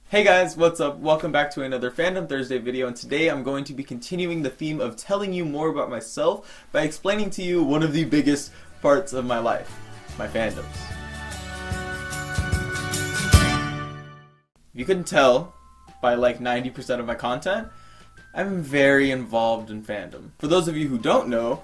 Hey guys, what's up? Welcome back to another Fandom Thursday video, and today I'm going to be continuing the theme of telling you more about myself by explaining to you one of the biggest parts of my life, my fandoms. If you couldn't tell by like 90% of my content, I'm very involved in fandom. For those of you who don't know,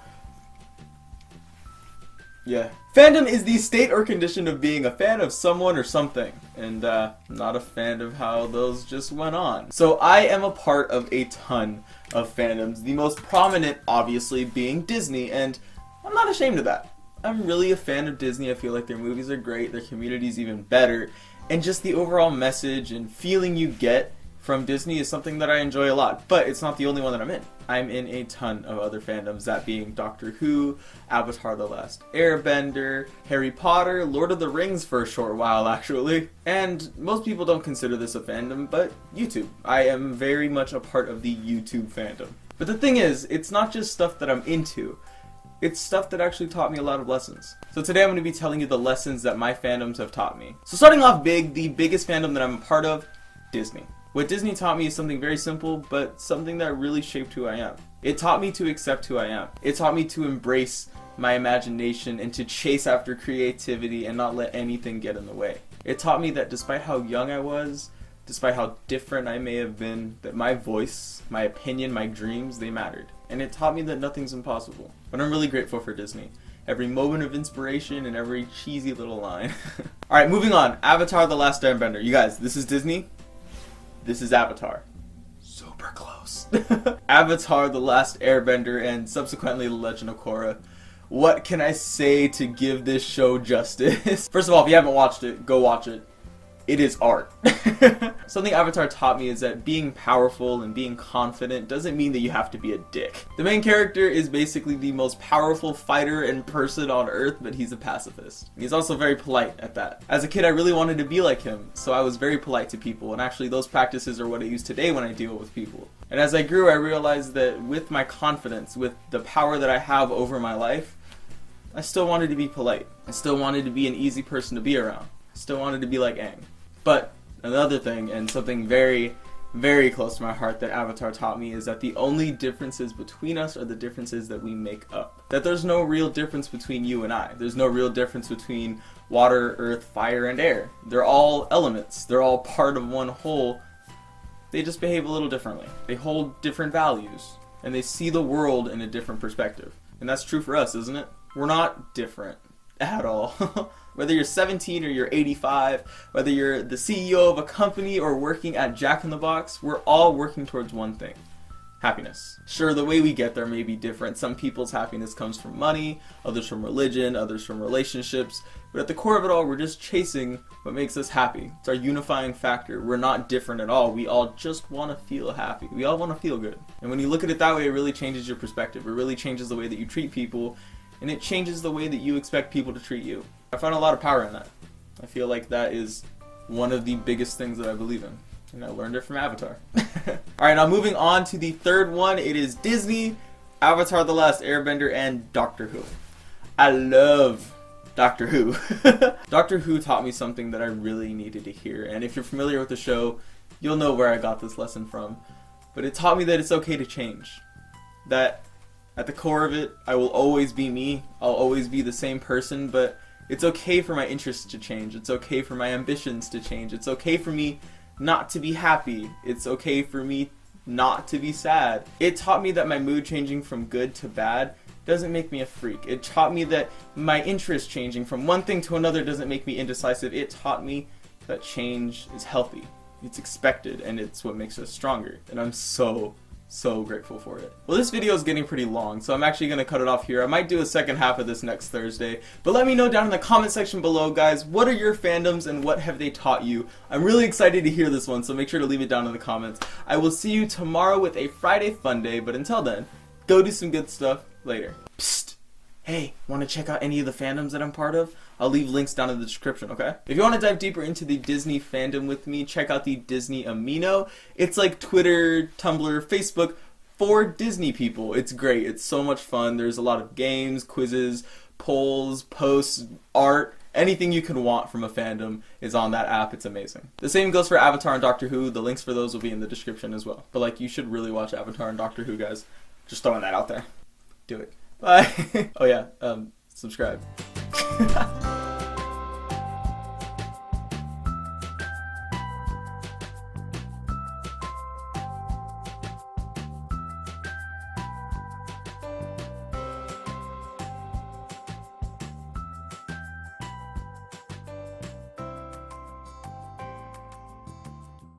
fandom is the state or condition of being a fan of someone or something, and not a fan of how those just went on. So I am a part of a ton of fandoms, the most prominent obviously being Disney, and I'm not ashamed of that. I'm really a fan of Disney. I feel like their movies are great, their community's even better, and just the overall message and feeling you get from Disney is something that I enjoy a lot, but it's not the only one that I'm in. I'm in a ton of other fandoms, that being Doctor Who, Avatar The Last Airbender, Harry Potter, Lord of the Rings for a short while actually, and most people don't consider this a fandom, but YouTube. I am very much a part of the YouTube fandom. But the thing is, it's not just stuff that I'm into, it's stuff that actually taught me a lot of lessons. So today I'm going to be telling you the lessons that my fandoms have taught me. So starting off big, the biggest fandom that I'm a part of, Disney. What Disney taught me is something very simple, but something that really shaped who I am. It taught me to accept who I am. It taught me to embrace my imagination and to chase after creativity and not let anything get in the way. It taught me that despite how young I was, despite how different I may have been, that my voice, my opinion, my dreams, they mattered. And it taught me that nothing's impossible. But I'm really grateful for Disney. Every moment of inspiration and every cheesy little line. Alright, moving on. Avatar The Last Airbender. You guys, this is Disney. This is Avatar. Super close. Avatar The Last Airbender and subsequently The Legend of Korra. What can I say to give this show justice? First of all, if you haven't watched it, go watch it. It is art. Something Avatar taught me is that being powerful and being confident doesn't mean that you have to be a dick. The main character is basically the most powerful fighter and person on earth, but he's a pacifist. He's also very polite at that. As a kid, I really wanted to be like him, so I was very polite to people, and actually those practices are what I use today when I deal with people. And as I grew, I realized that with my confidence, with the power that I have over my life, I still wanted to be polite. I still wanted to be an easy person to be around. I still wanted to be like Aang. But another thing, and something very, very close to my heart that Avatar taught me, is that the only differences between us are the differences that we make up. That there's no real difference between you and I. There's no real difference between water, earth, fire, and air. They're all elements. They're all part of one whole. They just behave a little differently. They hold different values, and they see the world in a different perspective. And that's true for us, isn't it? We're not different at all. Whether you're 17 or you're 85, whether you're the CEO of a company or working at Jack in the Box, we're all working towards one thing: happiness. Sure, the way we get there may be different. Some people's happiness comes from money, others from religion, others from relationships, but at the core of it all, we're just chasing what makes us happy. It's our unifying factor. We're not different at all. We all just want to feel happy. We all want to feel good. And when you look at it that way, it really changes your perspective. It really changes the way that you treat people, and it changes the way that you expect people to treat you. I find a lot of power in that. I feel like that is one of the biggest things that I believe in. And I learned it from Avatar. Alright, now moving on to the third one. It is Disney, Avatar The Last Airbender, and Doctor Who. I love Doctor Who. Doctor Who taught me something that I really needed to hear. And if you're familiar with the show, you'll know where I got this lesson from. But it taught me that it's okay to change. That at the core of it, I will always be me. I'll always be the same person, but it's okay for my interests to change. It's okay for my ambitions to change. It's okay for me not to be happy. It's okay for me not to be sad. It taught me that my mood changing from good to bad doesn't make me a freak. It taught me that my interest changing from one thing to another doesn't make me indecisive. It taught me that change is healthy. It's expected, and it's what makes us stronger. And I'm so grateful for it. Well, this video is getting pretty long, so I'm actually going to cut it off here. I might do a second half of this next Thursday, but let me know down in the comment section below, guys, what are your fandoms and what have they taught you? I'm really excited to hear this one, so make sure to leave it down in the comments. I will see you tomorrow with a Friday Fun Day, but until then, go do some good stuff later. Psst! Hey, want to check out any of the fandoms that I'm part of? I'll leave links down in the description, okay? If you want to dive deeper into the Disney fandom with me, check out the Disney Amino. It's like Twitter, Tumblr, Facebook for Disney people. It's great. It's so much fun. There's a lot of games, quizzes, polls, posts, art, anything you can want from a fandom is on that app. It's amazing. The same goes for Avatar and Doctor Who. The links for those will be in the description as well. But like, you should really watch Avatar and Doctor Who, guys. Just throwing that out there. Do it. Bye. Oh yeah, subscribe.